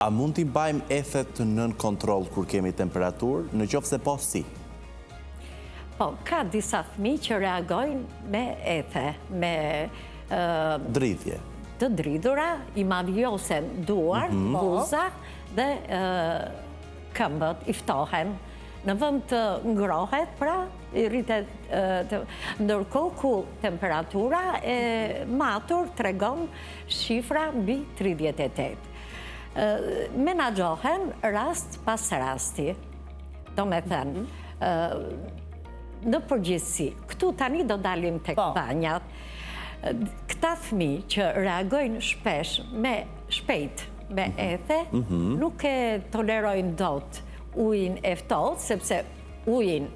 A mund t'i bajmë ethet nën kontroll kur kemi temperaturë, në qoftë se po si? Po, ka disa fëmijë që reagojnë me ethe, me Dridhje. të dridhura, i madhjosen duar, buza dhe këmbët i ftohen. Në vend të ngrohet, pra, i rritet, ndërkohë ku temperatura e matur tregon shifra mbi 38. Menaxhohen rast pas rasti. Do me thënë, në përgjithësi, këtu tani do dalim tek banjat. Këta fëmijë që reagojnë shpejt me ethe, nuk e tolerojnë dot ujin e ftohtë, sepse ujin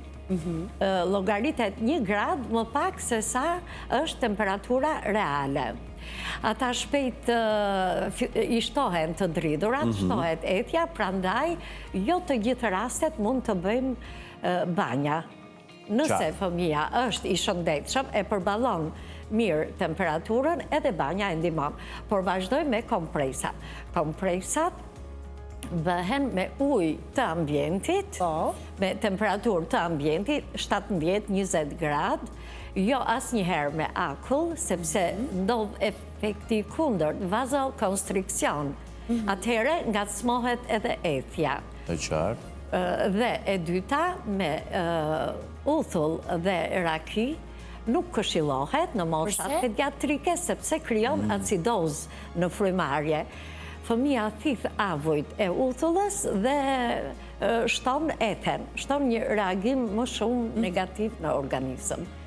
llogaritet 1 grad më pak se sa është temperatura reale. Ata shpejt i shtohen të dridhurat, shtohet ethja, prandaj jo të gjithë rastet mund të bëjmë banja. Nëse fëmija është i shëndetshëm, e përballon mirë temperaturën, edhe banja e ndihmon. Por vazhdoj me kompresa. Kompresat bëhen me ujë të ambientit, me temperaturë të ambientit, 17-20 grad, jo asnjëherë me akull, sepse ndodh efekti kundërt, vazokonstriksion. Atëherë ngacmohet edhe ethja. E qartë. Dhe e dyta, me uthull dhe raki, nuk këshillohet në moshat pediatrike, sepse krijon acidoz në frymarrje. Fëmija thith avujt e uthullës dhe shton ethen, shton një reagim më shumë negativ në organizëm.